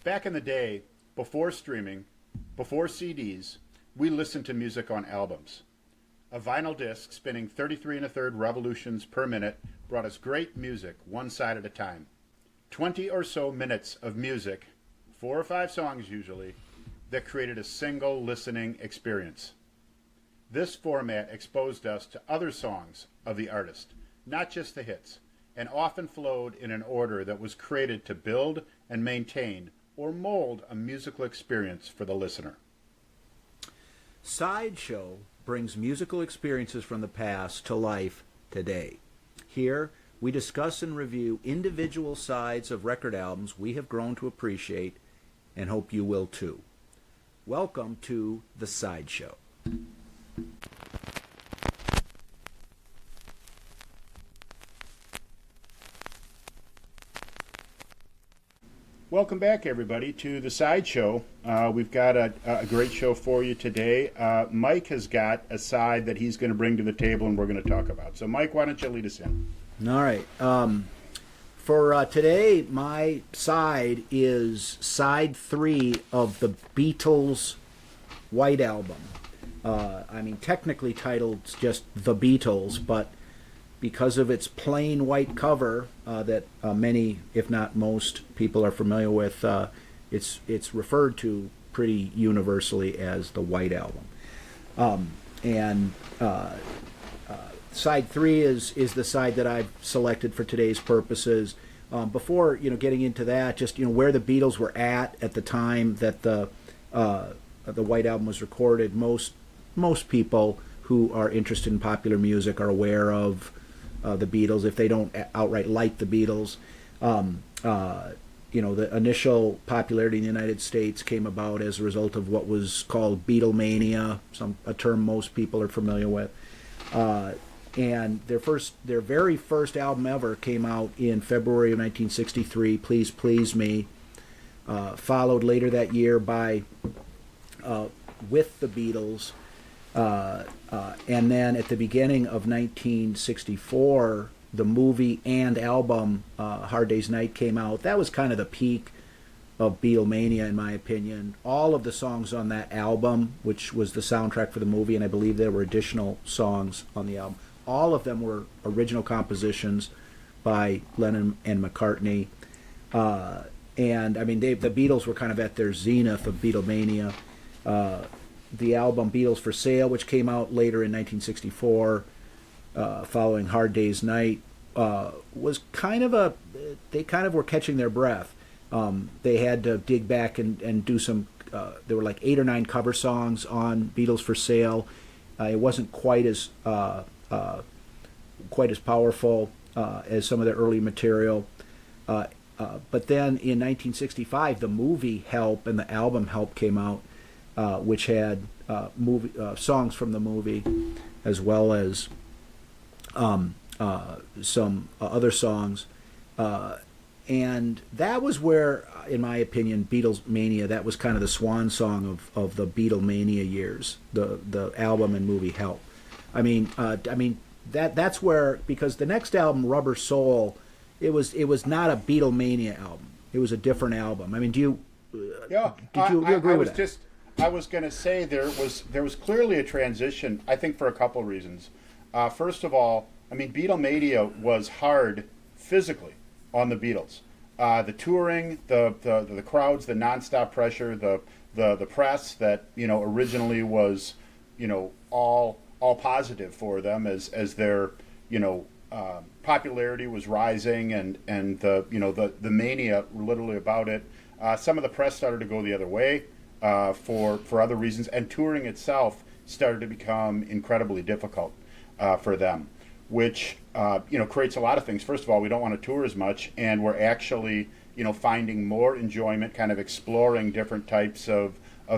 Back in the day, before streaming, before CDs, we listened to music on albums. A vinyl disc spinning 33 and a third revolutions per minute brought us great music one side at a time. 20 or so minutes of music, 4 or 5 songs usually, that created a single listening experience. This format exposed us to other songs of the artist, not just the hits, and often flowed in an order that was created to build and maintain or mold a musical experience for the listener. Sideshow brings musical experiences from the past to life today. Here, we discuss and review individual sides of record albums we have grown to appreciate and hope you will too. Welcome to The Sideshow. Welcome back, everybody, to The Sideshow. We've got a great show for you today. Mike has got a side that he's going to bring to the table and we're going to talk about. So, Mike, why don't you lead us in? All right. For today, my side is side 3 of the Beatles' White Album. Technically titled just The Beatles, but because of its plain white cover that many, if not most, people are familiar with, it's referred to pretty universally as the White Album. Side 3 is the side that I've selected for today's purposes. Before getting into that, just where the Beatles were at the time that the White Album was recorded. Most people who are interested in popular music are aware of the Beatles, if they don't outright like the Beatles. The initial popularity in the United States came about as a result of what was called Beatlemania, a term most people are familiar with. And their very first album ever came out in February of 1963, Please Please Me, followed later that year by With the Beatles. And then at the beginning of 1964, the movie and album Hard Day's Night came out. That was kind of the peak of Beatlemania, in my opinion. All of the songs on that album, which was the soundtrack for the movie, and I believe there were additional songs on the album, all of them were original compositions by Lennon and McCartney. The Beatles were kind of at their zenith of Beatlemania. The album Beatles for Sale, which came out later in 1964, following Hard Day's Night, was they kind of were catching their breath. They had to dig back and do some, there were like 8 or 9 cover songs on Beatles for Sale. It wasn't quite as powerful as some of their early material. But then in 1965, the movie Help and the album Help came out, which had songs from the movie, as well as some other songs. And that was where, in my opinion, Beatlemania, that was kind of the swan song of the Beatlemania years, the album and movie Help. That's where, because the next album, Rubber Soul, it was not a Beatlemania album. It was a different album. Do you agree with that? I was going to say there was clearly a transition, I think, for a couple of reasons. First of all, Beatlemania was hard physically on the Beatles. The touring, the crowds, the nonstop pressure, the press that originally was all positive for them as their popularity was rising and the mania literally about it. Some of the press started to go the other way. For other reasons, and touring itself started to become incredibly difficult for them, which creates a lot of things. First of all, we don't want to tour as much, and we're actually finding more enjoyment, kind of exploring different types of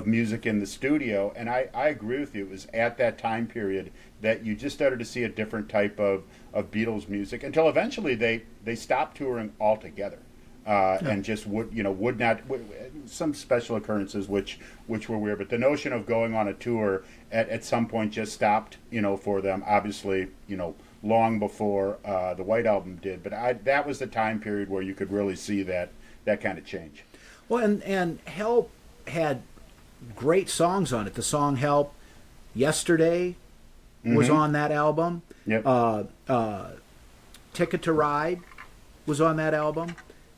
music in the studio. And I agree with you. It was at that time period that you just started to see a different type of Beatles music until eventually they stopped touring altogether. And just would not, some special occurrences which were weird, but the notion of going on a tour at some point just stopped for them, obviously long before the White Album did, but that was the time period where you could really see that kind of change. Well, and Help had great songs on it. The song Help, Yesterday, was Mm-hmm. on that album. Yep. Ticket to Ride was on that album.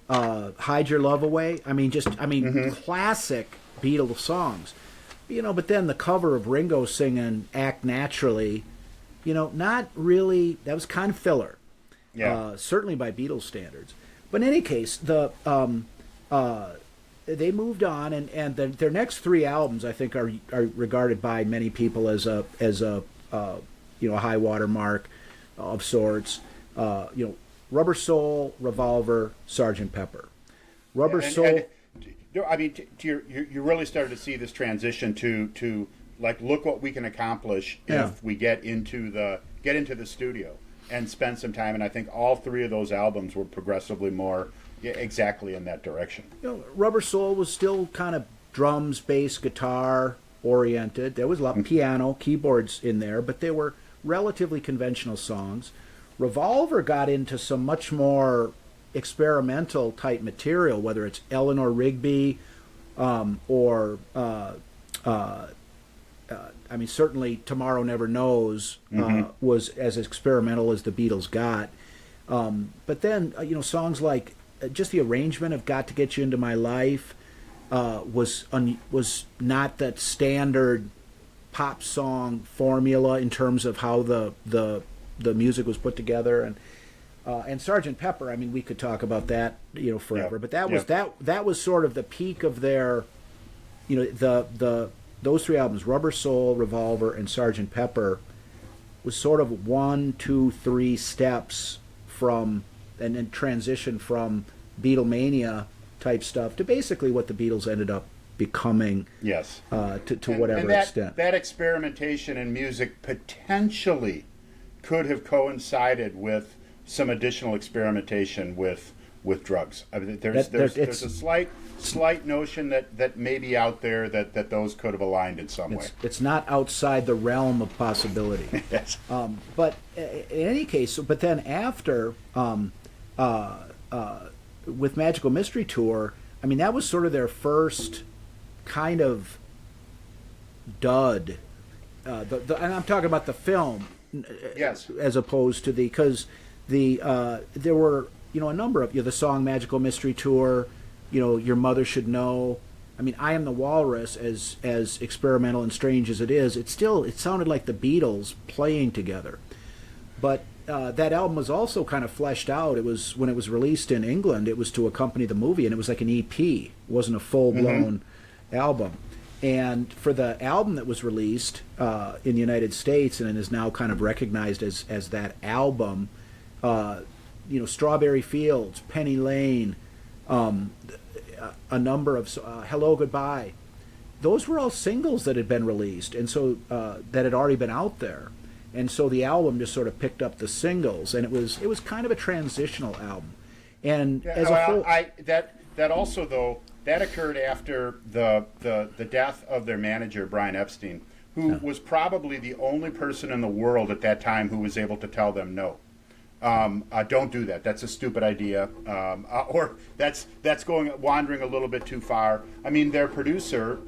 Hide Your Love Away. Classic Beatles songs. But then the cover of Ringo singing Act Naturally, not really, that was kind of filler. Yeah. Certainly by Beatles standards. But in any case, they moved on, and their next three albums, I think, are regarded by many people as a high water mark of sorts. Rubber Soul, Revolver, Sergeant Pepper. Rubber And, Soul. and, I mean, you really started to see this transition to like, look what we can accomplish Yeah. if we get into the studio and spend some time. And I think all three of those albums were progressively more exactly in that direction. Rubber Soul was still kind of drums, bass, guitar oriented. There was a lot of piano, keyboards in there, but they were relatively conventional songs. Revolver got into some much more experimental type material, whether it's Eleanor Rigby or certainly Tomorrow Never Knows was as experimental as the Beatles got. But then, songs like just the arrangement of "Got to Get You Into My Life" was not that standard pop song formula in terms of how the music was put together, and Sergeant Pepper. I mean, we could talk about that forever, Yeah. but that was Yeah. that was sort of the peak of their, those three albums, Rubber Soul, Revolver, and Sergeant Pepper, was sort of 1, 2, 3 steps from, and then transition from Beatlemania type stuff to basically what the Beatles ended up becoming. Yes. To whatever and that, extent. that experimentation in music potentially could have coincided with some additional experimentation with drugs. I mean, there's a slight notion that may be out there that those could have aligned in some way. It's not outside the realm of possibility. Yes. But in any case, but then after, with Magical Mystery Tour, I mean, that was sort of their first kind of dud. And I'm talking about the film, Yes. as opposed to because there were a number of the song Magical Mystery Tour, Your Mother Should Know. I mean, I Am the Walrus, as experimental and strange as it is, it sounded like the Beatles playing together. But that album was also kind of fleshed out. It was, when it was released in England, it was to accompany the movie, and it was like an EP. It wasn't a full-blown album. And for the album that was released in the United States and is now kind of recognized as that album, Strawberry Fields, Penny Lane, a number of Hello Goodbye, those were all singles that had been released, and so that had already been out there, and so the album just sort of picked up the singles, and it was kind of a transitional album, and as a whole, that also though that occurred after the death of their manager Brian Epstein, who was probably the only person in the world at that time who was able to tell them no. Don't do that. That's a stupid idea, or that's wandering a little bit too far. I mean, their producer,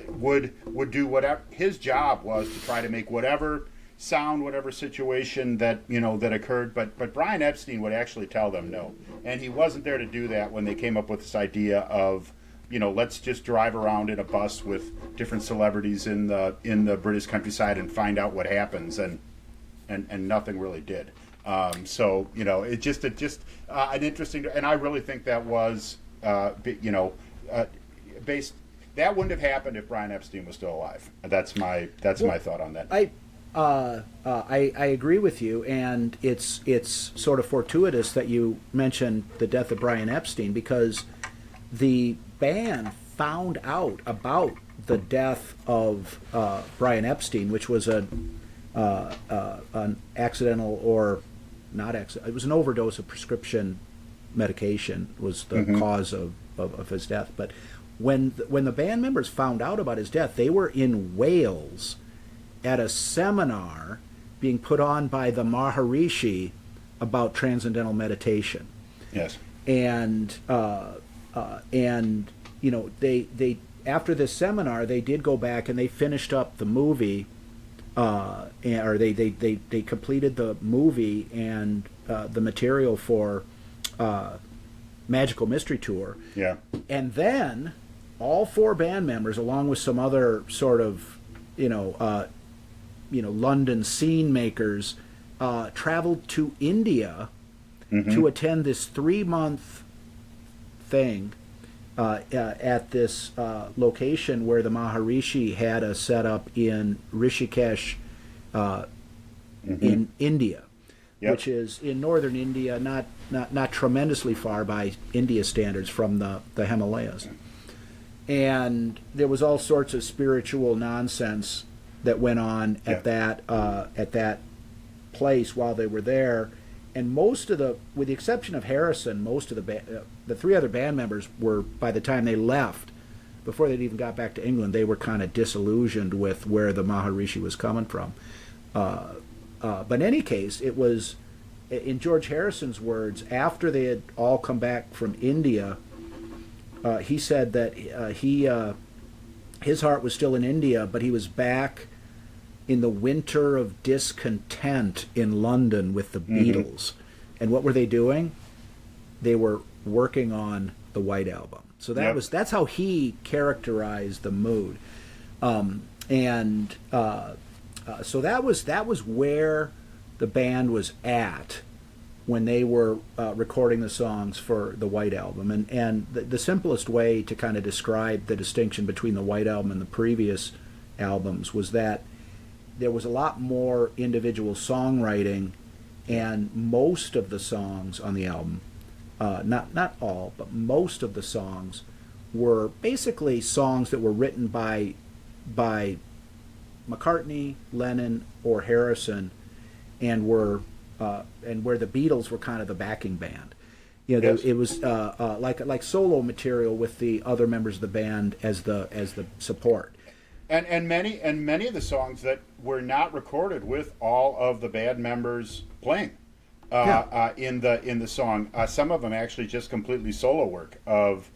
would do whatever. His job was to try to make whatever sound, whatever situation that that occurred. But Brian Epstein would actually tell them no, and he wasn't there to do that when they came up with this idea of let's just drive around in a bus with different celebrities in the British countryside and find out what happens, and nothing really did. So it just an interesting, and I really think that was based. That wouldn't have happened if Brian Epstein was still alive. That's my thought on that. I agree with you, and it's sort of fortuitous that you mentioned the death of Brian Epstein, because the band found out about the death of Brian Epstein, which was an accidental or not accident. It was an overdose of prescription medication was the cause of his death. But when the band members found out about his death, they were in Wales at a seminar being put on by the Maharishi about transcendental meditation. Yes. And they after this seminar they did go back and they finished up the movie, or they completed the movie and the material for Magical Mystery Tour. Yeah. And then all four band members, along with some other sort of, London scene makers, traveled to India to attend this 3-month thing at this location where the Maharishi had a setup in Rishikesh, in India, which is in northern India, not tremendously far by India standards from the Himalayas. And there was all sorts of spiritual nonsense that went on at that place while they were there. And most of with the exception of Harrison, most of the three other band members were, by the time they left, before they'd even got back to England, they were kind of disillusioned with where the Maharishi was coming from. But in any case, it was, in George Harrison's words, after they had all come back from India, he said that his heart was still in India, but he was back in the winter of discontent in London with the Beatles. And what were they doing? They were working on the White Album. So that's how he characterized the mood. So that was where the band was at when they were recording the songs for the White Album. And the simplest way to kind of describe the distinction between the White Album and the previous albums was that there was a lot more individual songwriting, and most of the songs on the album, not all, but most of the songs were basically songs that were written by McCartney, Lennon, or Harrison, and where the Beatles were kind of the backing band. It was like solo material with the other members of the band as the support. And many of the songs that were not recorded with all of the band members playing in the song. Some of them actually just completely solo work of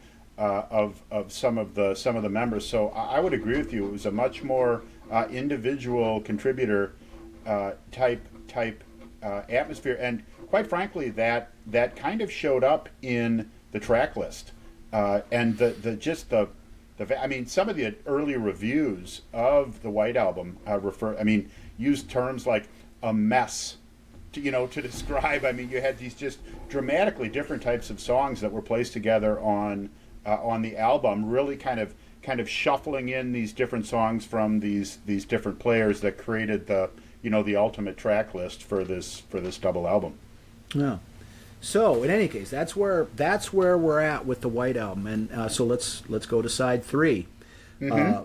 some of the members. So I would agree with you. It was a much more individual contributor type atmosphere, and quite frankly, that kind of showed up in the track list, and some of the early reviews of the White Album used terms like a mess to describe. You had these just dramatically different types of songs that were placed together on the album, really kind of shuffling in these different songs from these different players that created the ultimate track list for this double album. Yeah. So in any case, that's where we're at with the White Album, and so let's go to side 3,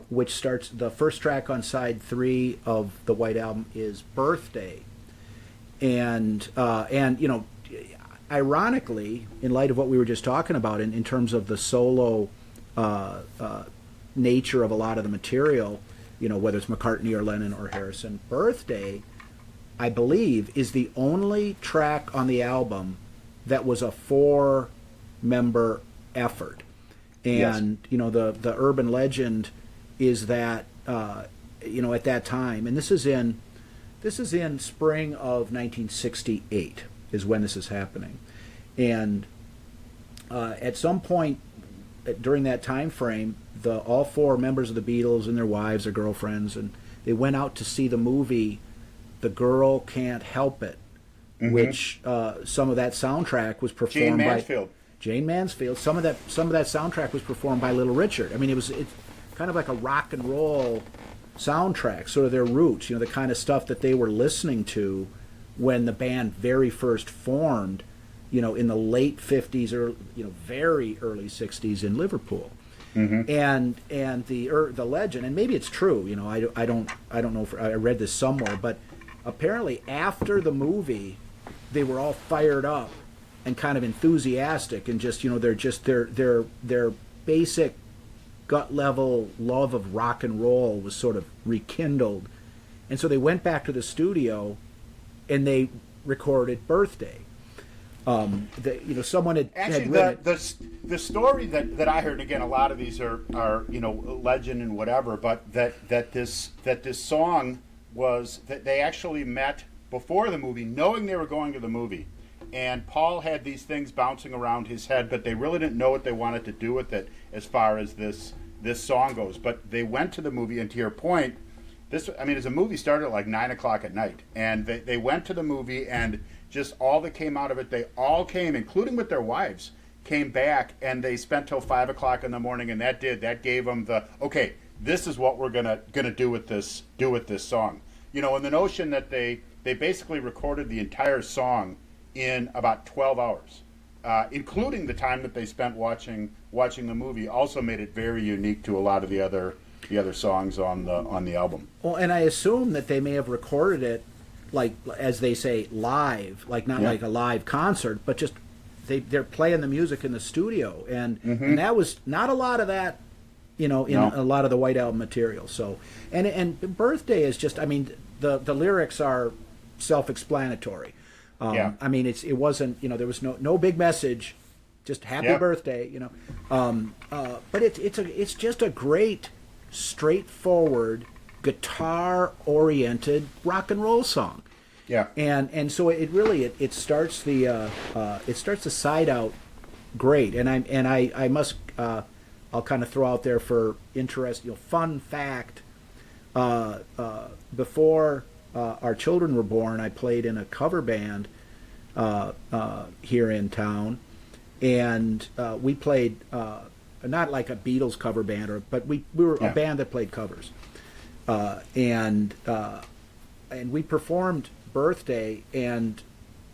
which starts. The first track on side 3 of the White Album is "Birthday," and ironically, in light of what we were just talking about, in terms of the solo nature of a lot of the material, whether it's McCartney or Lennon or Harrison, "Birthday," I believe, is the only track on the album that was a 4-member effort. And the urban legend is that at that time, and this is in spring of 1968 is when this is happening, and at some point during that time frame, all 4 members of the Beatles and their wives or girlfriends, and they went out to see the movie "The Girl Can't Help It," which some of that soundtrack was performed by Jane Mansfield. Some of that soundtrack was performed by Little Richard. It's kind of like a rock and roll soundtrack, sort of their roots. The kind of stuff that they were listening to when the band very first formed. In the late 50s or very early 60s in Liverpool. And the legend, and maybe it's true. I don't know. I read this somewhere, but apparently after the movie, they were all fired up and kind of enthusiastic, and their basic gut level love of rock and roll was sort of rekindled, and so they went back to the studio and they recorded "Birthday." Someone had Actually, written it. the story that I heard, again, a lot of these are legend and whatever, but that this song was that they actually met before the movie, knowing they were going to the movie, and Paul had these things bouncing around his head, but they really didn't know what they wanted to do with it as far as this song goes. But they went to the movie, and to your point, as a movie started at like 9 o'clock at night, and they went to the movie, and just all that came out of it, they all came, including with their wives, came back, and they spent till 5 o'clock in the morning, and that gave them the okay. This is what we're gonna do with this song, and the notion that they basically recorded the entire song in about 12 hours, including the time that they spent watching the movie, also made it very unique to a lot of the other songs on the album. Well, and I assume that they may have recorded it, like as they say, live, like not like a live concert, but just they're playing the music in the studio, and that was not a lot of that, in a lot of the White Album material. So, and Birthday is just, the lyrics are self-explanatory. It wasn't, there was no big message, just happy birthday, but it's just a great, straightforward, guitar-oriented rock and roll song. Yeah. And so it really it starts the side out great. And I must I'll kind of throw out there for interest, fun fact. Before our children were born, I played in a cover band here in town, and we played not like a Beatles cover band, but we were a band that played covers, and we performed Birthday, and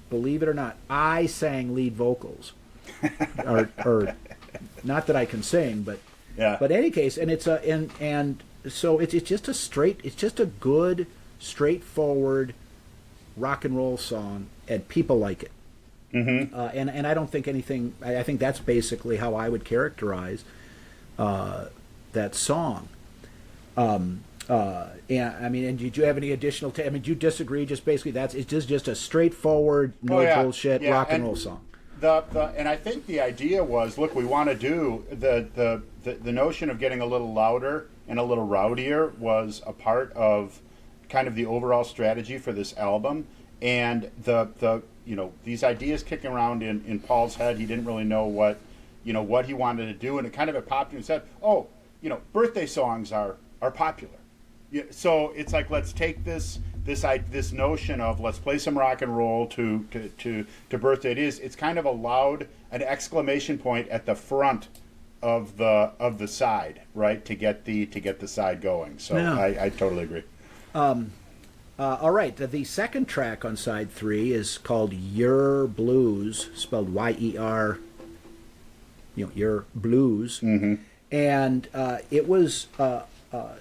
believe it or not, I sang lead vocals, or not that I can sing, but in any case, and so it's just a good, straightforward rock and roll song, and people like it. And I don't think anything. I think that's basically how I would characterize that song. And did you have any additional? Do you disagree? Just basically, it's just a straightforward, bullshit rock and roll song. And I think the idea was, look, we want to do the notion of getting a little louder and a little rowdier was a part of kind of the overall strategy for this album, and these ideas kicking around in Paul's head. He didn't really know what he wanted to do, and it kind of popped in his head. Oh, birthday songs are popular. Yeah, so it's like, let's take this notion of let's play some rock and roll to Birthday. It's kind of an exclamation point at the front of the side, right, to get the side going. So yeah. I totally agree. All right, the second track on side 3 is called Your Blues, spelled Y-E-R, Your Blues. And it was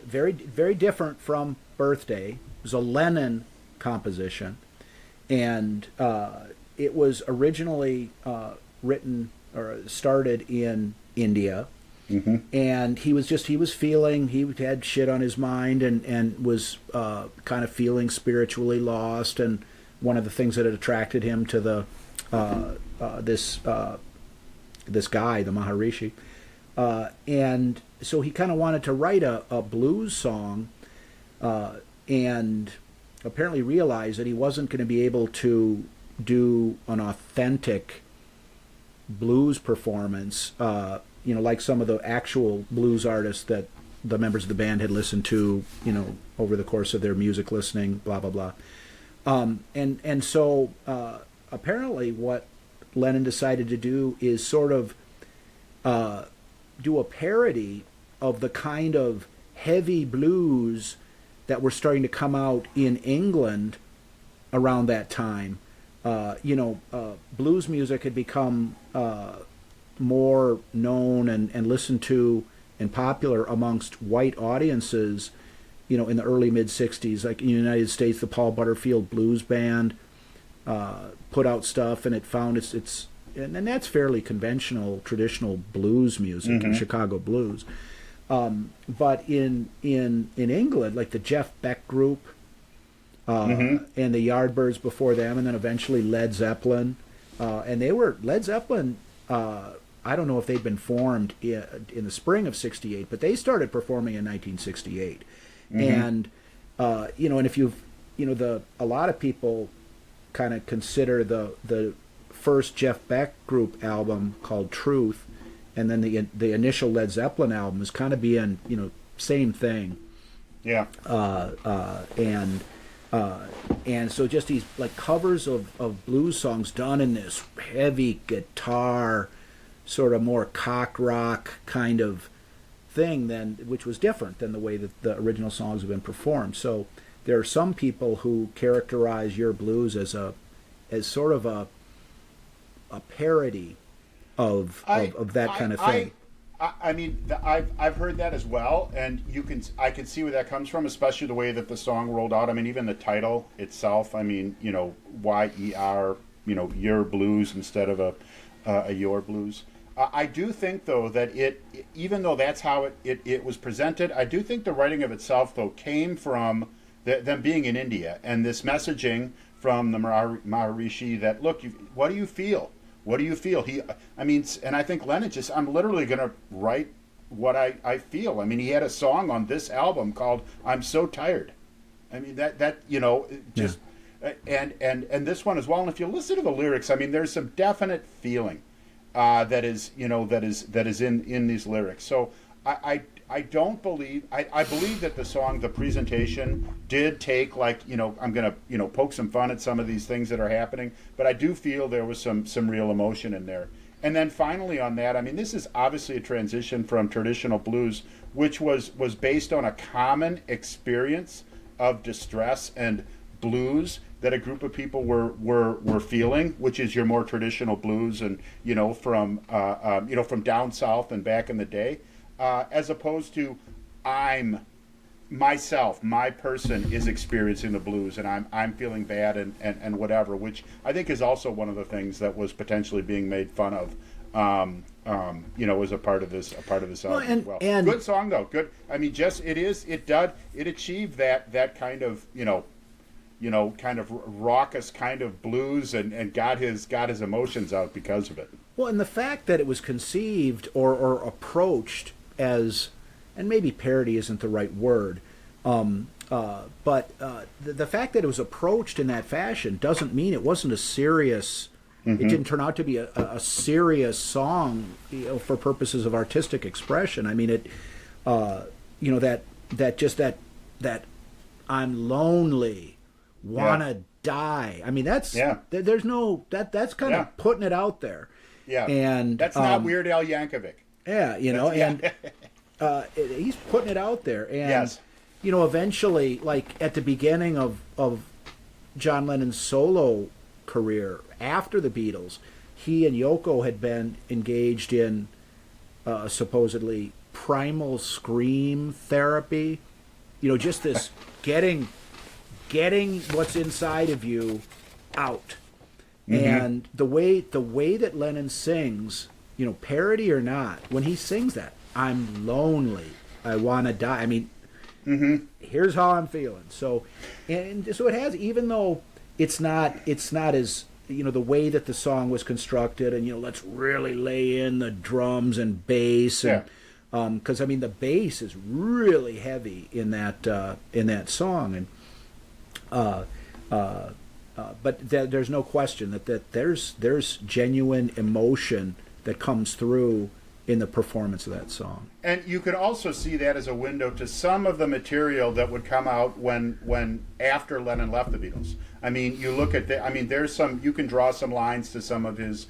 very, very different from Birthday. It was a Lennon composition, and it was originally written or started in India. And he had shit on his mind, and was kind of feeling spiritually lost. And one of the things that had attracted him to this guy, the Maharishi, and so he kind of wanted to write a blues song, and apparently realized that he wasn't going to be able to do an authentic blues performance, like some of the actual blues artists that the members of the band had listened to, over the course of their music listening, blah, blah, blah. And so apparently what Lennon decided to do is sort of do a parody of the kind of heavy blues that were starting to come out in England around that time. Blues music had become more known and listened to and popular amongst white audiences, in the early mid-'60s. Like in the United States, the Paul Butterfield Blues Band put out stuff, and it found and that's fairly conventional, traditional blues music, Chicago blues. But in England, like the Jeff Beck Group, and the Yardbirds before them, and then eventually Led Zeppelin, and they were Led Zeppelin. I don't know if they'd been formed in the spring of '68, but they started performing in 1968, and and if you've a lot of people kind of consider the first Jeff Beck group album called Truth, and then the initial Led Zeppelin album is kind of being same thing. Yeah. And so just these like covers of blues songs done in this heavy guitar, sort of more cock rock kind of thing, which was different than the way that the original songs have been performed. So there are some people who characterize Your Blues as sort of a parody of that kind of thing. I mean, I've heard that as well, and I can see where that comes from, especially the way that the song rolled out. I mean, even the title itself. I mean, YER, Your Blues instead of a Your Blues. I do think though that even though that's how it was presented, I do think the writing of itself though came from them being in India and this messaging from the Maharishi that look, what do you feel? What do you feel? And I think Lennon I'm literally going to write what I feel. I mean, he had a song on this album called "I'm So Tired." I mean, and this one as well. And if you listen to the lyrics, I mean, there's some definite feeling that is in these lyrics. So I don't believe I believe that the song, the presentation, did take I'm gonna poke some fun at some of these things that are happening, but I do feel there was some real emotion in there. And then finally on that, I mean, this is obviously a transition from traditional blues, which was based on a common experience of distress and blues that a group of people were feeling, which is your more traditional blues and from down south and back in the day. As opposed to my person is experiencing the blues and I'm feeling bad and whatever, which I think is also one of the things that was potentially being made fun of, as a part of this album as well. And good song though, good. I mean, it achieved that kind of kind of raucous kind of blues and got his emotions out because of it. Well, and the fact that it was conceived or approached as, and maybe parody isn't the right word, but the fact that it was approached in that fashion doesn't mean it wasn't a serious. It didn't turn out to be a serious song, for purposes of artistic expression. I mean, it, that I'm lonely, wanna die. I mean, that's there's no that's kind of putting it out there. Yeah, and that's not Weird Al Yankovic. Yeah, he's putting it out there, and yes. Eventually, like at the beginning of John Lennon's solo career after the Beatles, he and Yoko had been engaged in supposedly primal scream therapy. Just this getting what's inside of you out. And the way that Lennon sings, parody or not, when he sings that, I'm lonely, I want to die. I mean, here's how I'm feeling. So it has, even though it's not as the way that the song was constructed, and let's really lay in the drums and bass, and because I mean the bass is really heavy in that song, and but there's no question that there's genuine emotion that comes through in the performance of that song. And you could also see that as a window to some of the material that would come out when after Lennon left the Beatles. I mean, you look at there's you can draw some lines to some of his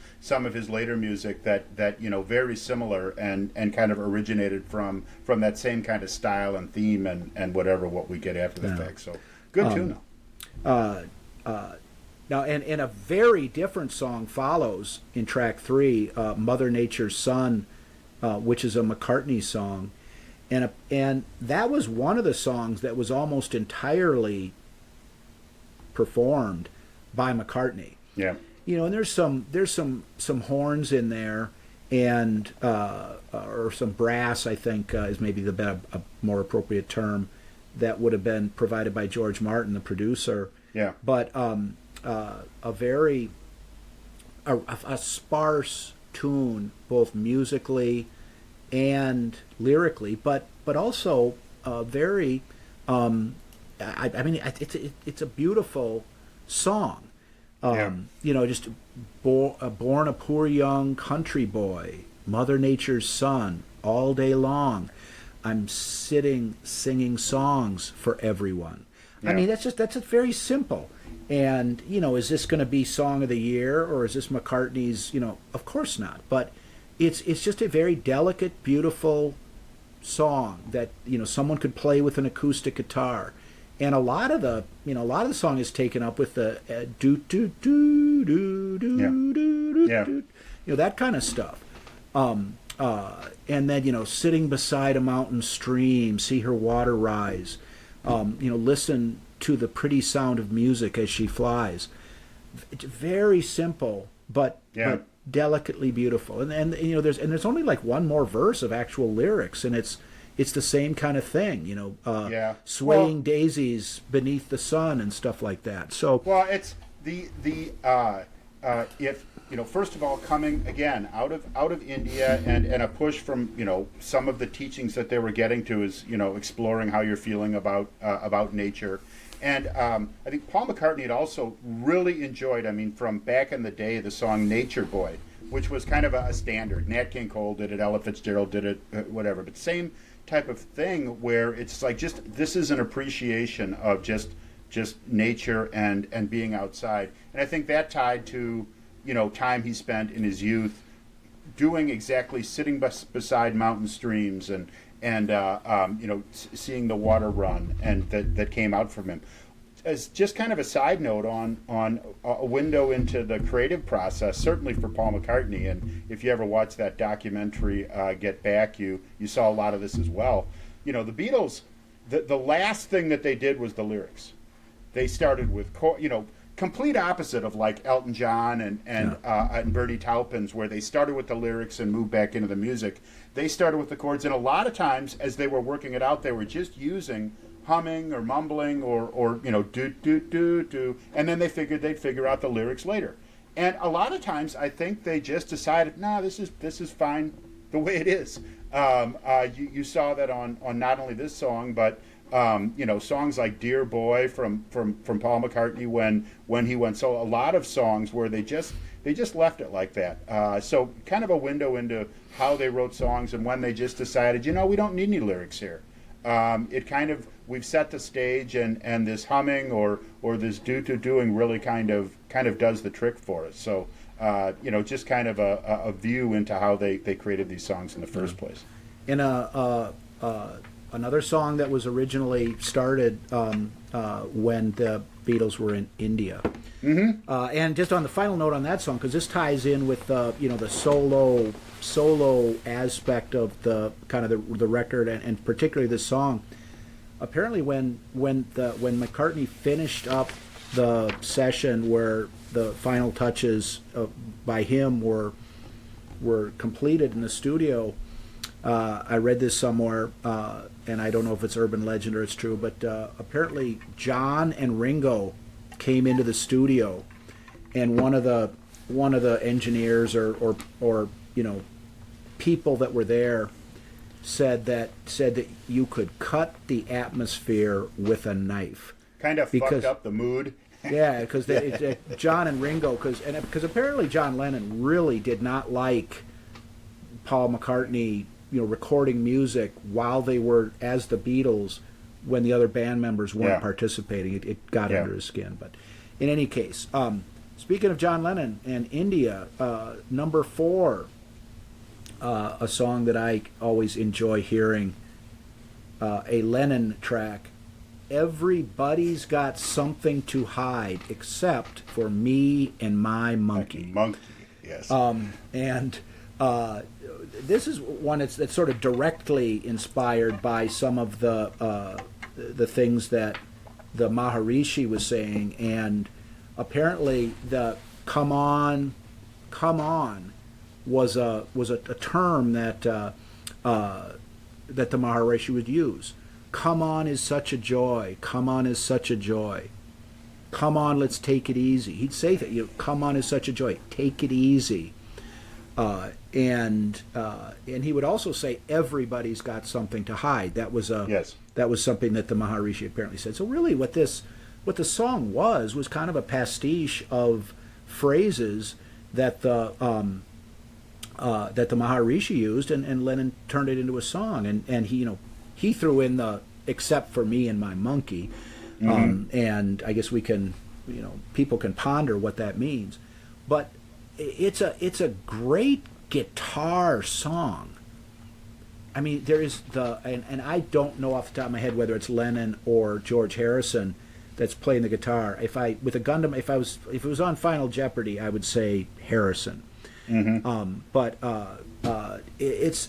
later music that very similar and kind of originated from that same kind of style and theme and what we get after the fact. So good tune. Now, and a very different song follows in track 3, Mother Nature's Son, which is a McCartney song, and that was one of the songs that was almost entirely performed by McCartney. Yeah. And there's some horns in there, and or some brass, I think, is maybe a more appropriate term, that would have been provided by George Martin, the producer. Yeah. But a very a sparse tune, both musically and lyrically, but also very. I mean, it's a beautiful song. Yeah. You know, just born a poor young country boy, Mother Nature's son, all day long. I'm sitting singing songs for everyone. I Yeah. mean, that's just very simple. And you know, is this going to be Song of the Year or is this McCartney's? You know, of course not. But it's just a very delicate, beautiful song that you know someone could play with an acoustic guitar. And a lot of the song is taken up with the do do do do Yeah. do do Yeah. do, you know, that kind of stuff. And then you know, sitting beside a mountain stream, see her water rise. You know, listen to the pretty sound of music as she flies. It's very simple, but Yeah. but delicately beautiful. And you know, there's only like one more verse of actual lyrics, and it's the same kind of thing. You know, Yeah. swaying Well- daisies beneath the sun and stuff like that. So Well, it's the if you know, first of all, coming again out of India and a push from, you know, some of the teachings that they were getting to is, you know, exploring how you're feeling about nature. And I think Paul McCartney had also really enjoyed, I mean, from back in the day, the song Nature Boy, which was kind of a standard. Nat King Cole did it, Ella Fitzgerald did it, whatever. But same type of thing where it's like just this is an appreciation of just nature and being outside. And I think that tied to, you know, time he spent in his youth doing exactly sitting beside mountain streams and you know, seeing the water run and that came out from him. As just kind of a side note on a window into the creative process, certainly for Paul McCartney, and if you ever watched that documentary Get Back, you saw a lot of this as well. You know, the Beatles, the last thing that they did was the lyrics. They started with you know, complete opposite of like Elton John and Bernie Taupin's, where they started with the lyrics and moved back into the music. They started with the chords, and a lot of times as they were working it out, they were just using humming or mumbling or you know, do do do do, and then they figured they'd figure out the lyrics later. And a lot of times I think they just decided, nah, this is fine the way it is. You saw that on not only this song, but you know, songs like "Dear Boy" from Paul McCartney when he went. So a lot of songs where they just left it like that. So kind of a window into how they wrote songs and when they just decided, you know, we don't need any lyrics here. It kind of, we've set the stage, and this humming or this doing really kind of does the trick for us. So you know, just kind of a view into how they created these songs in the first place. in another song that was originally started when the Beatles were in India. Mm-hmm. And just on the final note on that song, because this ties in with you know, the solo aspect of the kind of the record, and particularly this song. Apparently, when McCartney finished up the session where the final touches by him were completed in the studio, I read this somewhere, and I don't know if it's urban legend or it's true, but apparently John and Ringo came into the studio, and one of the engineers or you know, people that were there said that you could cut the atmosphere with a knife. Kind of fucked up the mood. Yeah, because John and Ringo, because apparently John Lennon really did not like Paul McCartney, you know, recording music while they were as the Beatles when the other band members weren't participating. It got under his skin. But in any case, speaking of John Lennon and India, number 4, a song that I always enjoy hearing, a Lennon track. Everybody's got something to hide except for me and my monkey. Monkey, yes. And this is one that's sort of directly inspired by some of the things that the Maharishi was saying, and apparently the "come on" was a term that that the Maharishi would use. Come on is such a joy. Come on is such a joy. come on, let's take it easy. He'd say that, come on is such a joy, take it easy. And he would also say everybody's got something to hide. That was Yes. that was something that the Maharishi apparently said. So really, what the song was kind of a pastiche of phrases that the Maharishi used, and Lennon turned it into a song. And he threw in the "except for me and my monkey," and I guess we can, people can ponder what that means, but it's a great guitar song. I mean, there is and I don't know off the top of my head whether it's Lennon or George Harrison that's playing the guitar. If it was on Final Jeopardy, I would say Harrison. But it's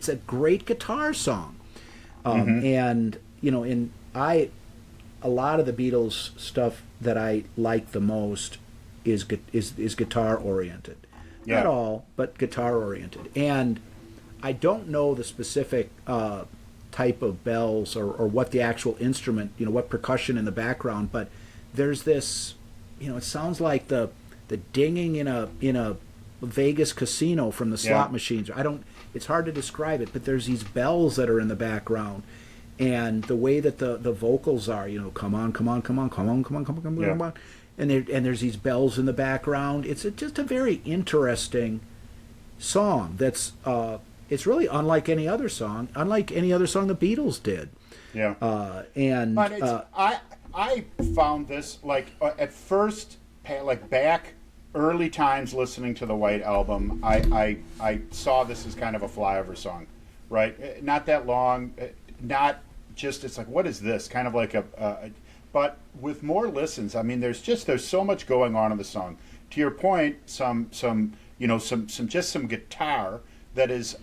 a great guitar song. And a lot of the Beatles stuff that I like the most is guitar oriented. Yeah. Not all, but guitar oriented. And I don't know the specific type of bells or what the actual instrument, what percussion in the background, but there's this, it sounds like the dinging in a Vegas casino from the slot machines. It's hard to describe it, but there's these bells that are in the background, and the way that the vocals are, come on, come on, come on, come on, come on, come on, come on, come on. And there's these bells in the background. It's just a very interesting song. That's it's really unlike any other song the Beatles did. Yeah. But I found this at first, back early times listening to the White Album. I saw this as kind of a flyover song, right? Not that long, not just, it's like, what is this? Kind of like but with more listens, I mean, there's so much going on in the song. To your point, some guitar that is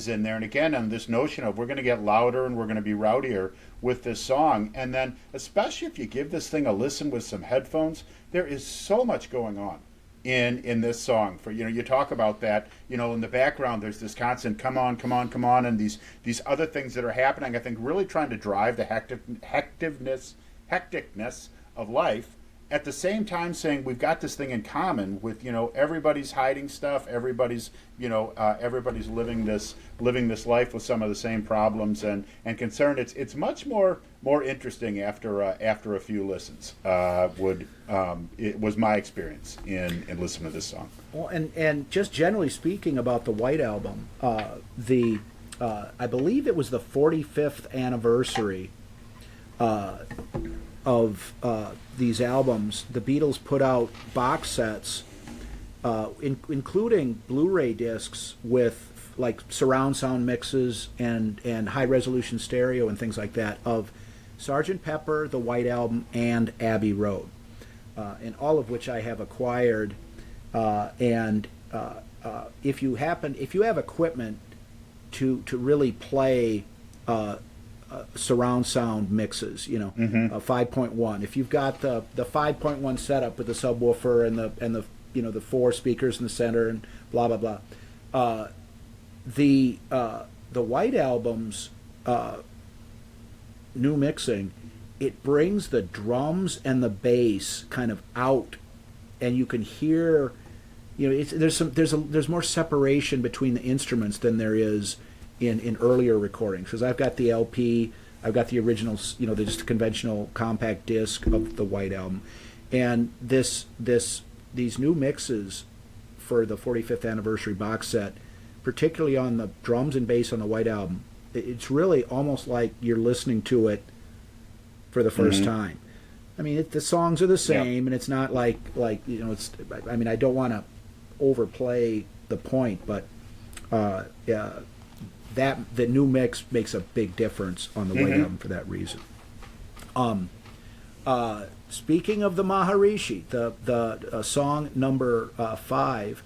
in there, and again, on this notion of we're going to get louder and we're going to be rowdier with this song, and then especially if you give this thing a listen with some headphones, there is so much going on in this song. For you talk about that, in the background there's this constant come on, come on, come on, and these other things that are happening, I think, really trying to drive the hecticness of life, at the same time saying we've got this thing in common with, everybody's hiding stuff, everybody's living this life with some of the same problems and concern. It's much more interesting after a few listens. It was my experience in listening to this song. Well, and just generally speaking about the White Album, I believe it was the 45th anniversary of these albums. The Beatles put out box sets, including Blu-ray discs with surround sound mixes and high resolution stereo and things like that, of Sgt. Pepper, the White Album, and Abbey Road, and all of which I have acquired. If you have equipment to really play surround sound mixes, 5.1. If you've got the 5.1 setup with the subwoofer and the four speakers in the center and blah blah blah, the White Album's new mixing, it brings the drums and the bass kind of out, and you can hear, there's more separation between the instruments than there is in earlier recordings, because I've got the LP, I've got the original, just a conventional compact disc of the White Album, and these new mixes for the 45th anniversary box set, particularly on the drums and bass on the White Album, it's really almost like you're listening to it for the first time. I mean, the songs are the same, and it's not like it's. I mean, I don't want to overplay the point, but that the new mix makes a big difference on the White Album for that reason. Speaking of the Maharishi, the song number 5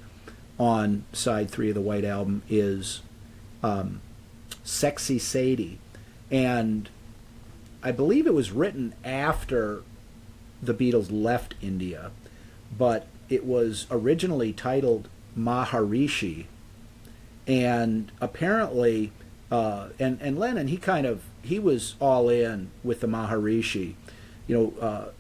on side 3 of the White Album is Sexy Sadie, and I believe it was written after the Beatles left India, but it was originally titled Maharishi, and apparently and Lennon, he kind of he was all in with the Maharishi. You know,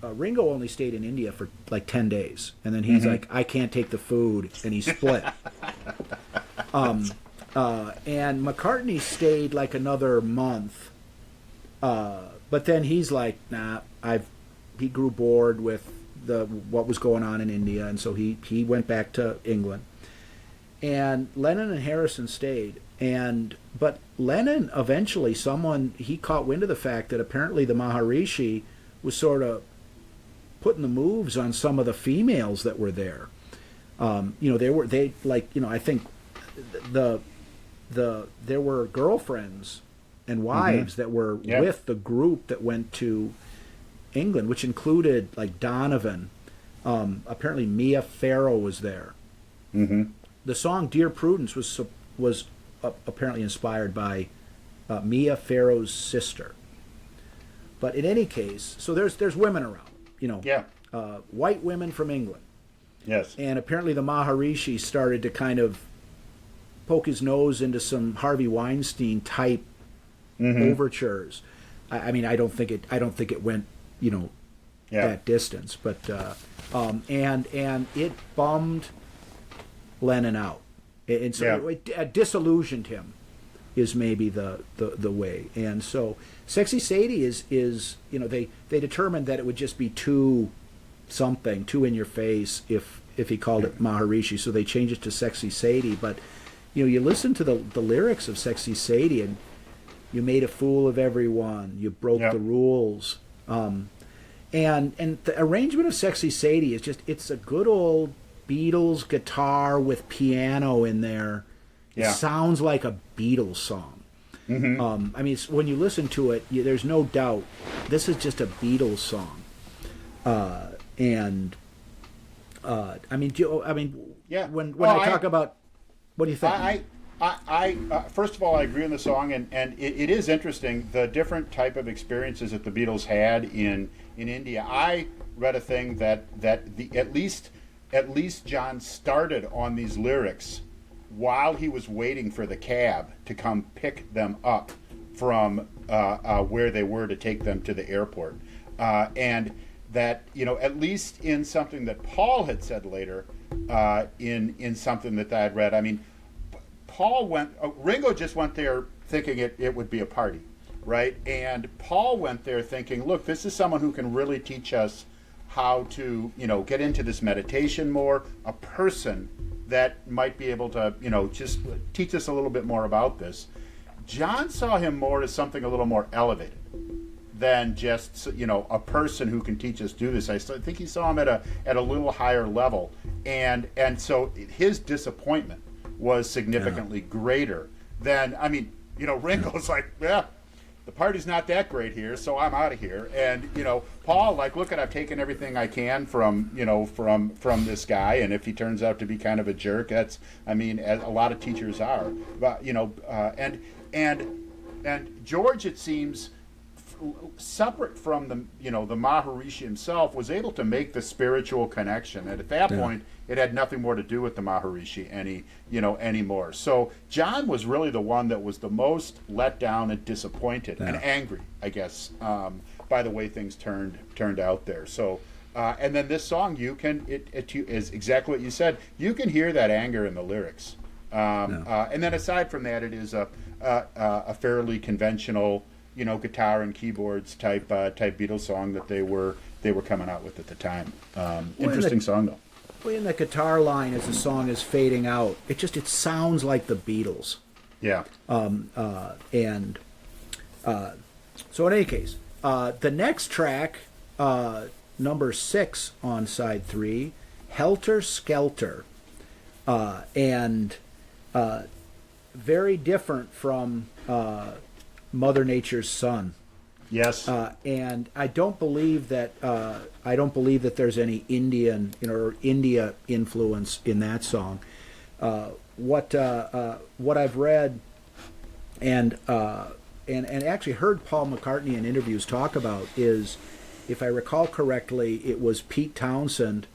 Ringo only stayed in India for like 10 days, and then he's like, I can't take the food, and he split. And McCartney stayed like another month, but then he's like, nah, he grew bored with what was going on in India, and so he went back to England. And Lennon and Harrison stayed, but Lennon eventually, he caught wind of the fact that apparently the Maharishi was sort of putting the moves on some of the females that were there. You know, I think there were girlfriends and wives that were with the group that went to England, which included like Donovan. Apparently Mia Farrow was there. The song "Dear Prudence" was apparently inspired by Mia Farrow's sister. But in any case, so there's women around, you know, white women from England. Yes. And apparently the Maharishi started to kind of poke his nose into some Harvey Weinstein type overtures. I mean, I don't think it went, you know, that distance, but and it bummed Lennon out, and so it disillusioned him, is maybe the way. And so Sexy Sadie is you know, they determined that it would just be too in your face if he called it Maharishi, so they changed it to Sexy Sadie. But you know, you listen to the lyrics of Sexy Sadie, and you made a fool of everyone, you broke the rules, and the arrangement of Sexy Sadie is it's a good old Beatles guitar with piano in there. It sounds like a Beatles song. I mean, when you listen to it, there's no doubt this is just a Beatles song. I mean, when I talk about, what do you think? I first of all, I agree on the song, and it is interesting the different type of experiences that the Beatles had in India. I read a thing that at least John started on these lyrics while he was waiting for the cab to come pick them up from where they were to take them to the airport, and that, you know, at least in something that Paul had said later, in something that I had read, I mean, Ringo just went there thinking it would be a party, right? And Paul went there thinking, look, this is someone who can really teach us how to, you know, get into this meditation more, a person that might be able to, you know, just teach us a little bit more about this. John saw him more as something a little more elevated than just, you know, a person who can teach us do this. I think he saw him at a little higher level, and so his disappointment was significantly greater than, I mean, you know, Ringo's like, yeah, the party's not that great here, so I'm out of here. And, you know, Paul, like, look, I've taken everything I can from, you know, from this guy, and if he turns out to be kind of a jerk, that's, I mean, as a lot of teachers are. But, you know, and George, it seems, separate from the, you know, the Maharishi himself, was able to make the spiritual connection, and at that point it had nothing more to do with the Maharishi anymore. So John was really the one that was the most let down and disappointed and angry, I guess, by the way things turned out there. So and then this song, it is exactly what you said. You can hear that anger in the lyrics, and then aside from that, it is a fairly conventional, you know, guitar and keyboards type Beatles song that they were coming out with at the time. Interesting song though. In the guitar line as the song is fading out, it sounds like the Beatles. Yeah. So in any case, the next track, number 6 on side 3, Helter Skelter, and very different from Mother Nature's Son. Yes. And I don't believe that there's any Indian, you know, or India influence in that song. What I've read and actually heard Paul McCartney in interviews talk about is, if I recall correctly, it was Pete Townsend,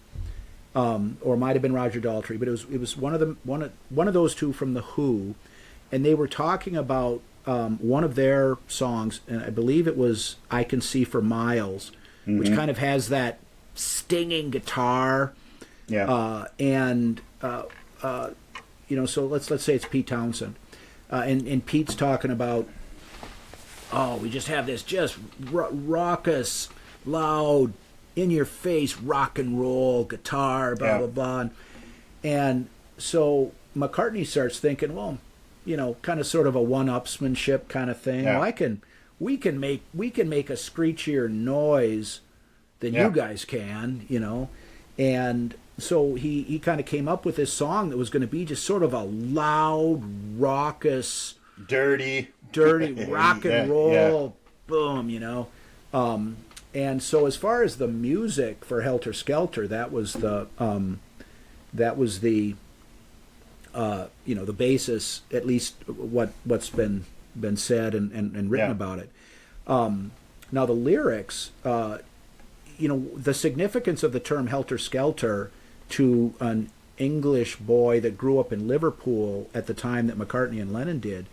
or it might have been Roger Daltrey, but it was one of those two from the Who, and they were talking about one of their songs, and I believe it was "I Can See for Miles," which kind of has that stinging guitar. Yeah. So let's say it's Pete Townsend, and Pete's talking about, oh, we just have this just raucous, loud, in your face rock and roll guitar, blah blah blah, and so McCartney starts thinking, well, kind of sort of a one-upsmanship kind of thing. Yeah. Well, we can make a screechier noise than you guys can, and so he kind of came up with this song that was going to be just sort of a loud, raucous, dirty rock and roll, boom, and so as far as the music for Helter Skelter, that was the the basis, at least what's been said and written about it. Now the lyrics, the significance of the term Helter Skelter to an English boy that grew up in Liverpool at the time that McCartney and Lennon did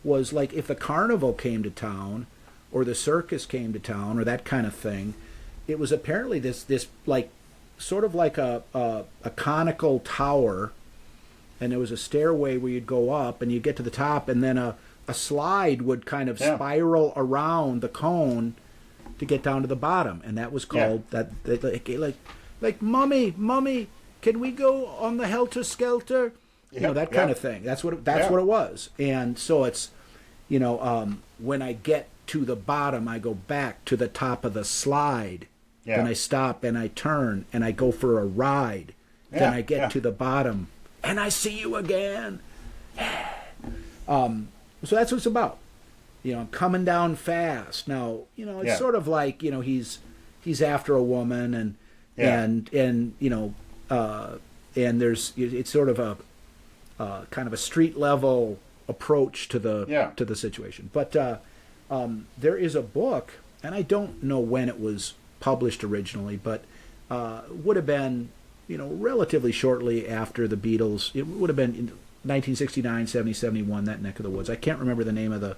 was like if the carnival came to town or the circus came to town or that kind of thing. It was apparently this like sort of like a conical tower, and there was a stairway where you'd go up and you'd get to the top, and then a slide would kind of spiral around the cone to get down to the bottom, and that was called like mummy, can we go on the Helter Skelter? That kind of thing. That's what it was. And so it's when I get to the bottom, I go back to the top of the slide. Then I stop and I turn and I go for a ride. Then I get to the bottom and I see you again. So that's what it's about. I'm coming down fast. Now, it's sort of like, he's after a woman and there's it's sort of a kind of a street level approach to the situation. But there is a book, and I don't know when it was published originally, but would have been relatively shortly after the Beatles. It would have been in 1969, 70, 71, that neck of the woods. I can't remember the name of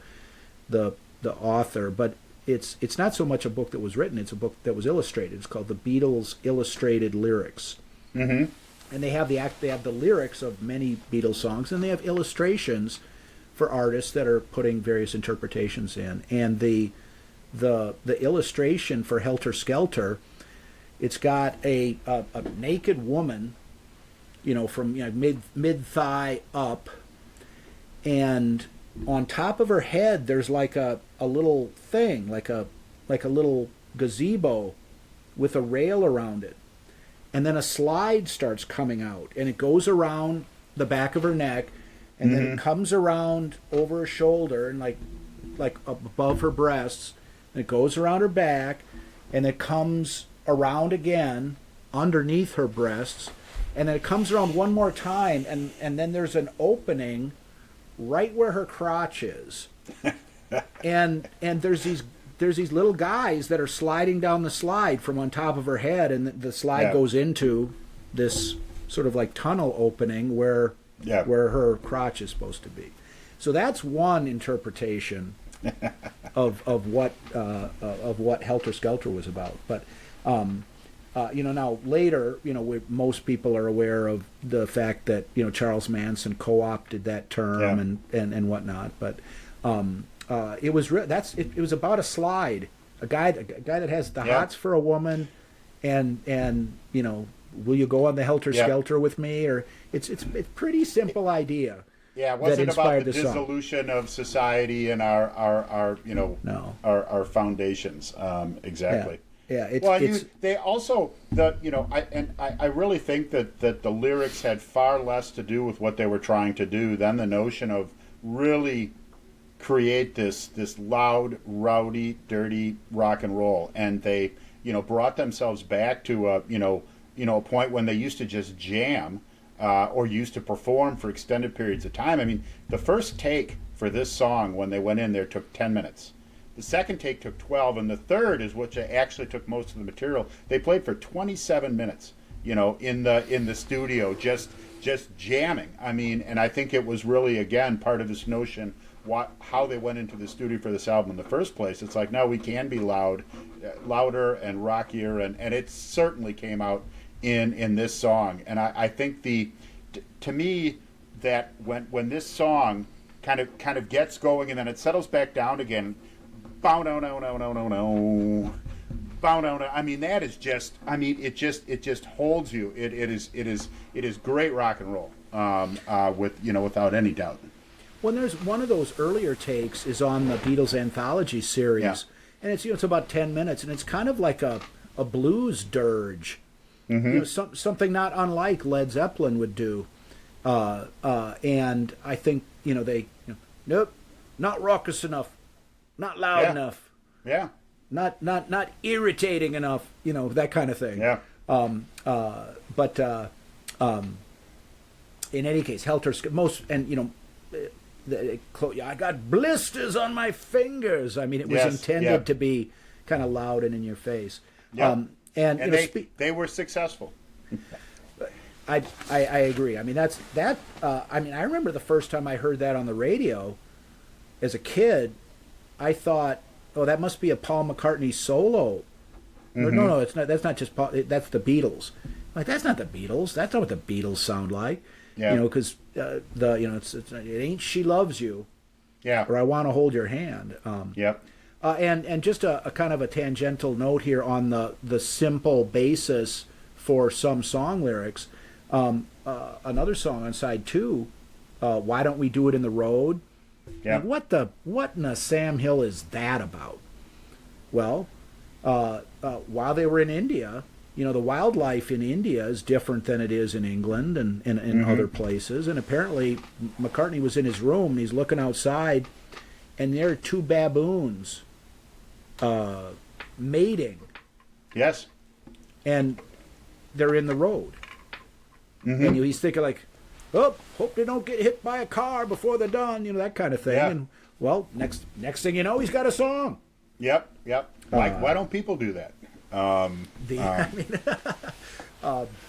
the author, but it's not so much a book that was written, it's a book that was illustrated. It's called The Beatles Illustrated Lyrics. Mm-hmm. And they have the lyrics of many Beatles songs, and they have illustrations for artists that are putting various interpretations in. And the illustration for Helter Skelter, it's got a naked woman, from mid thigh up, and on top of her head there's like a little thing, like a little gazebo with a rail around it. And then a slide starts coming out, and it goes around the back of her neck, and then it comes around over her shoulder and like above her breasts, and it goes around her back, and it comes around again underneath her breasts, and then it comes around one more time, and then there's an opening right where her crotch is, and there's these little guys that are sliding down the slide from on top of her head, and the slide goes into this sort of like tunnel opening where her crotch is supposed to be. So that's one interpretation of what Helter Skelter was about. But now later, most people are aware of the fact that Charles Manson co-opted that term and whatnot. But it was it was about a slide, a guy that has the hots for a woman, and will you go on the Helter Skelter with me? Or it's pretty simple idea. Yeah, it wasn't about the song. dissolution of society and our our foundations. Exactly. Yeah. They also I really think that the lyrics had far less to do with what they were trying to do than the notion of really create this loud, rowdy, dirty rock and roll. And they brought themselves back to a point when they used to just jam. Or used to perform for extended periods of time. I mean, the first take for this song when they went in there took 10 minutes. The second take took 12, and the third is which actually took most of the material. They played for 27 minutes. in the studio, just jamming. I mean, and I think it was really, again, part of this notion how they went into the studio for this album in the first place. It's like, no, we can be louder and rockier, and it certainly came out in this song. And I think to me, that when this song kind of gets going and then it settles back down again, bow no no no no no no. Bow no no. I mean, that is just. I mean, it just holds you. It is great rock and roll. Without any doubt. When there's one of those earlier takes is on the Beatles anthology series, Yeah. and it's about 10 minutes, and it's kind of like a blues dirge, something not unlike Led Zeppelin would do, and I think they nope, not raucous enough, not loud enough, Yeah. not irritating enough, that kind of thing. Yeah. But in any case, Helter I got blisters on my fingers. I mean, it was intended to be kind of loud and in your face. Yeah. And they were successful. I agree. I mean, I mean, I remember the first time I heard that on the radio as a kid. I thought, oh, that must be a Paul McCartney solo. No, it's not. That's not just Paul. That's the Beatles. Like, that's not the Beatles. That's not what the Beatles sound like. Yeah. Because it ain't She Loves You. Yeah. Or I Want to Hold Your Hand. Yep. And just a kind of a tangential note here on the simple basis for some song lyrics. Another song on side 2, Why Don't We Do It in the Road? Yeah. What in the Sam Hill is that about? Well, while they were in India, the wildlife in India is different than it is in England and other places. And apparently McCartney was in his room and he's looking outside, and there are 2 baboons mating. Yes. And they're in the road. And he's thinking like, oh, hope they don't get hit by a car before they're done, that kind of thing. Yeah. And well, next thing you know, he's got a song. Yep. Why don't people do that? All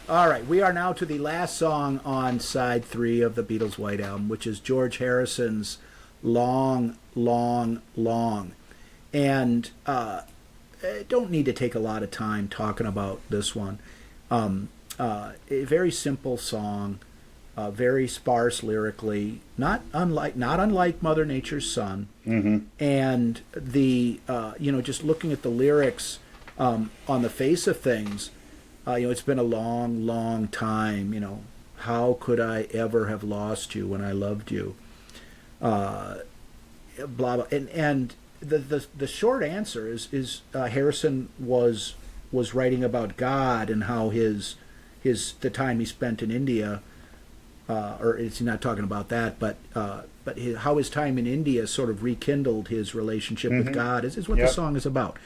right, we are now to the last song on side 3 of the Beatles' White Album, which is George Harrison's Long, Long, Long. And don't need to take a lot of time talking about this one. A very simple song, very sparse lyrically, not unlike Mother Nature's Son. And the just looking at the lyrics on the face of things, it's been a long, long time. How could I ever have lost you when I loved you? Blah blah. And the short answer is Harrison was writing about God and how the time he spent in India, or he's not talking about that, but how his time in India sort of rekindled his relationship with God is what the song is about.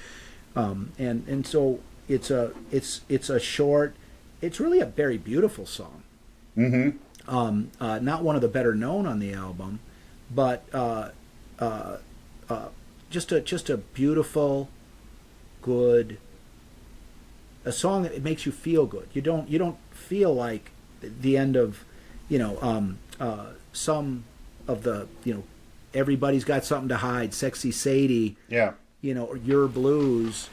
And so it's a short, it's really a very beautiful song. Not one of the better known on the album, but just a beautiful, good, a song that makes you feel good. You don't feel like the end of some of the Everybody's Got Something to Hide, Sexy Sadie. Yeah. Or Your Blues.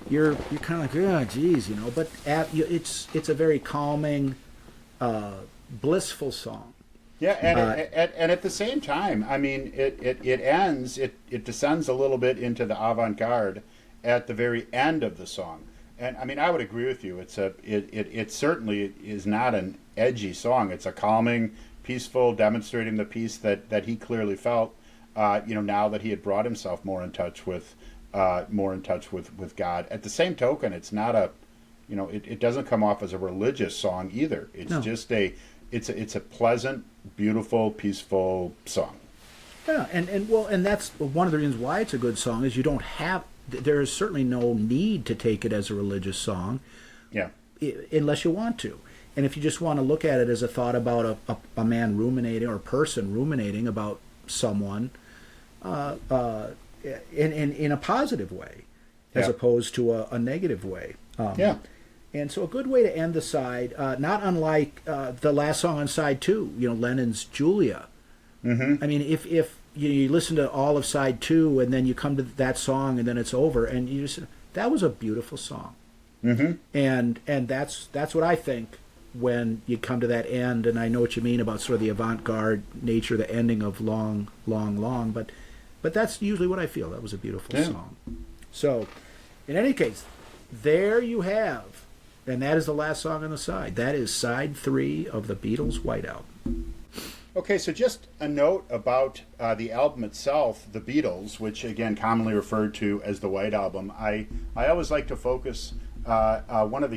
You're kind of like, oh, geez, but it's a very calming, blissful song. Yeah, and at the same time, I mean, it descends a little bit into the avant-garde at the very end of the song. And I mean, I would agree with you. It certainly is not an edgy song. It's a calming, peaceful, demonstrating the peace that he clearly felt. Now that he had brought himself more in touch with God. At the same token, it's not it doesn't come off as a religious song either. It's just it's a pleasant, beautiful, peaceful song. Yeah, and that's one of the reasons why it's a good song is there is certainly no need to take it as a religious song. Yeah. Unless you want to. And if you just want to look at it as a thought about a man ruminating or a person ruminating about someone in a positive way as opposed to a negative way. And so a good way to end the side, not unlike the last song on side two, Lennon's Julia. Mm-hmm. I mean, if you listen to all of side two and then you come to that song and then it's over and you just, that was a beautiful song. Mm-hmm. And that's what I think when you come to that end. And I know what you mean about sort of the avant-garde nature, the ending of Long, Long, Long. But that's usually what I feel. That was a beautiful song. So, in any case, there you have, and that is the last song on the side. That is side 3 of the Beatles' White Album. Okay, so just a note about the album itself, The Beatles, which again commonly referred to as the White Album. I always like to focus one of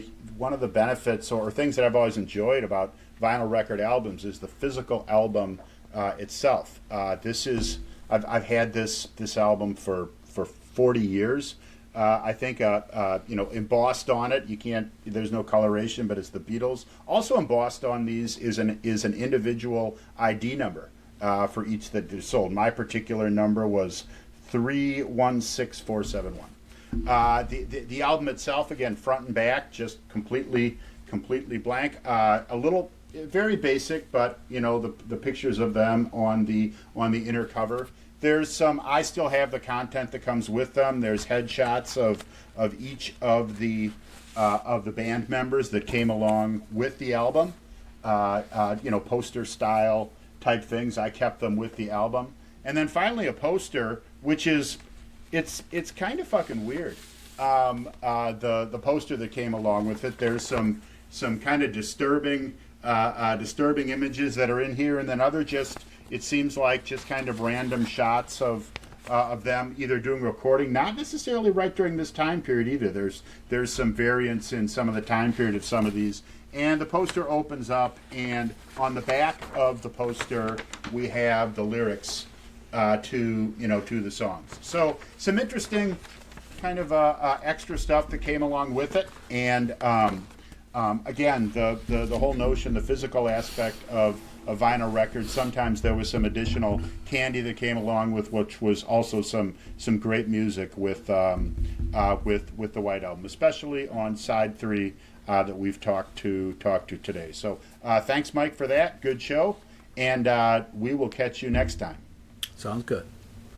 the benefits or things that I've always enjoyed about vinyl record albums is the physical album itself. I've had this album for 40 years. I think embossed on it, you can't. There's no coloration, but it's the Beatles. Also embossed on these is an individual ID number for each that is sold. My particular number was 316471. The album itself, again, front and back, just completely blank. A little very basic, but the pictures of them on the inner cover. There's some. I still have the content that comes with them. There's headshots of each of the band members that came along with the album. Poster style type things. I kept them with the album, and then finally a poster, which is it's kind of fucking weird. The poster that came along with it. There's some kind of disturbing images that are in here, and then other just. It seems like just kind of random shots of them either doing recording, not necessarily right during this time period either. There's some variance in some of the time period of some of these. And the poster opens up, and on the back of the poster we have the lyrics to the songs. So some interesting kind of extra stuff that came along with it, and again the whole notion, the physical aspect of a vinyl record. Sometimes there was some additional candy that came along with, which was also some great music with the White Album, especially on side 3 that we've talked to today. So thanks, Mike, for that. Good show, and we will catch you next time. Sounds good.